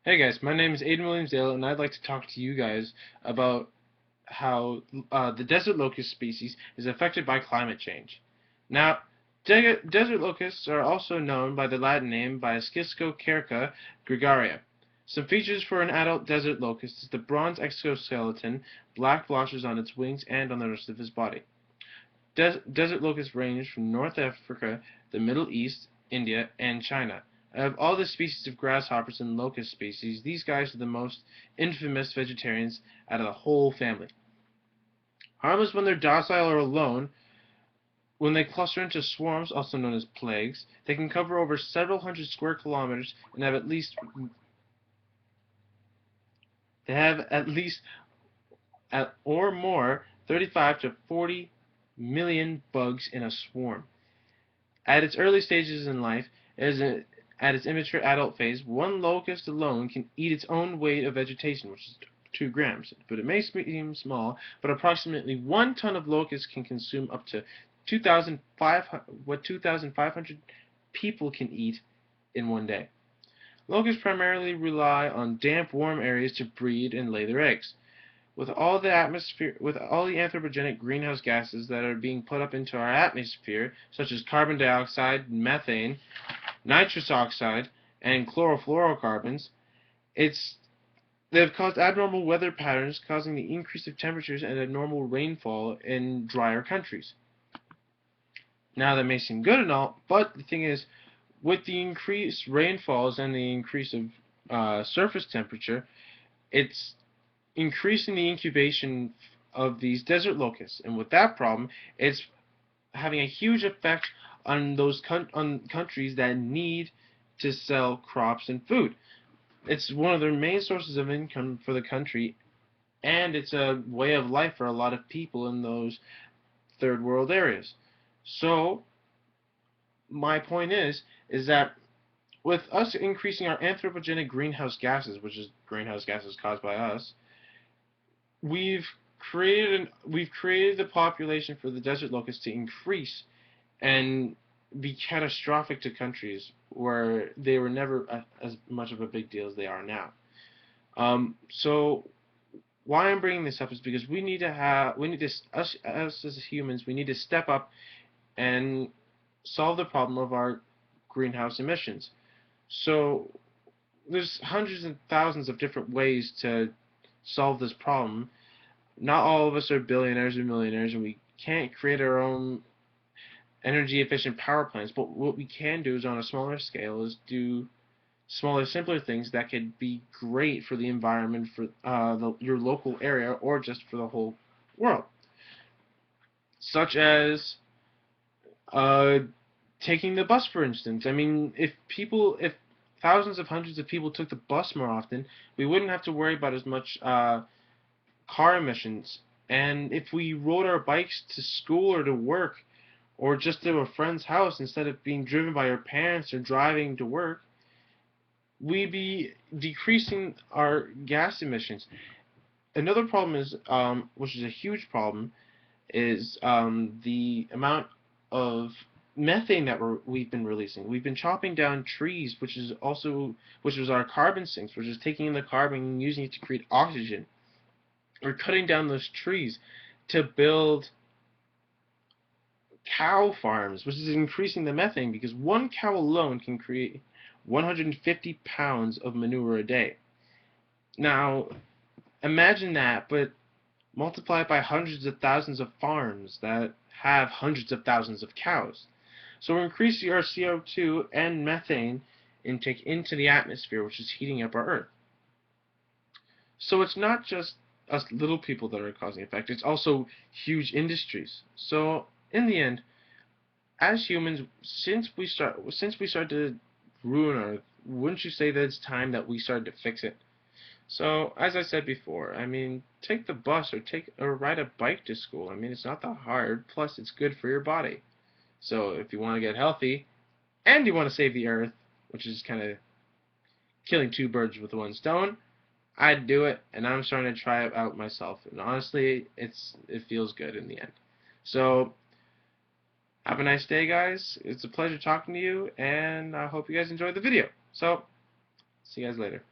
Hey guys, my name is Aiden Williams-Dale, and I'd like to talk to you guys about how the desert locust species is affected by climate change. Now, desert locusts are also known by the Latin name Biasciscocerca gregaria. Some features for an adult desert locust is the bronze exoskeleton, black blotches on its wings and on the rest of his body. Desert locusts range from North Africa, the Middle East, India, and China. Of all the species of grasshoppers and locust species, these guys are the most infamous vegetarians out of the whole family. Harmless when they're docile or alone. When they cluster into swarms, also known as plagues, they can cover over several hundred square kilometers and have at least or more 35 to 40 million bugs in a swarm. At its early stages in life, at its immature adult phase, one locust alone can eat its own weight of vegetation, which is 2 grams. But it may seem small, but approximately 1 ton of locusts can consume up to 2,500 people can eat in one day. Locusts primarily rely on damp, warm areas to breed and lay their eggs. With all the anthropogenic greenhouse gases that are being put up into our atmosphere, such as carbon dioxide, methane, nitrous oxide, and chlorofluorocarbons, they've caused abnormal weather patterns, causing the increase of temperatures and abnormal rainfall in drier countries. Now that may seem good and all, but the thing is, with the increased rainfalls and the increase of surface temperature, it's increasing the incubation of these desert locusts, and with that problem, it's having a huge effect on those countries that need to sell crops and food. It's one of their main sources of income for the country, and it's a way of life for a lot of people in those third world areas. So my point is that with us increasing our anthropogenic greenhouse gases, which is greenhouse gases caused by us, we've created the population for the desert locust to increase and be catastrophic to countries where they were never as much of a big deal as they are now. So why I'm bringing this up is because us as humans, we need to step up and solve the problem of our greenhouse emissions. So there's hundreds and thousands of different ways to solve this problem. Not all of us are billionaires or millionaires, and we can't create our own energy efficient power plants, but what we can do is on a smaller scale is do smaller, simpler things that could be great for the environment, for your local area, or just for the whole world. Such as uh, taking the bus, for instance. I mean, if thousands of hundreds of people took the bus more often, we wouldn't have to worry about as much car emissions. And if we rode our bikes to school or to work, or just to a friend's house instead of being driven by our parents or driving to work, we'd be decreasing our gas emissions. Another problem is, which is a huge problem, is the amount of methane that we've been releasing. We've been chopping down trees, which is our carbon sinks, which is taking in the carbon and using it to create oxygen. We're cutting down those trees to build cow farms, which is increasing the methane because one cow alone can create 150 pounds of manure a day. Now, imagine that, but multiply it by hundreds of thousands of farms that have hundreds of thousands of cows. So we're increasing our CO2 and methane intake into the atmosphere, which is heating up our Earth. So it's not just us little people that are causing effect, it's also huge industries. So in the end, as humans, since we started to ruin Earth, wouldn't you say that it's time that we started to fix it? So, as I said before, I mean, take the bus or ride a bike to school. I mean, it's not that hard. Plus, it's good for your body. So, if you want to get healthy and you want to save the Earth, which is kind of killing two birds with one stone, I'd do it, and I'm starting to try it out myself. And honestly, it feels good in the end. So, have a nice day, guys. It's a pleasure talking to you, and I hope you guys enjoyed the video. So, see you guys later.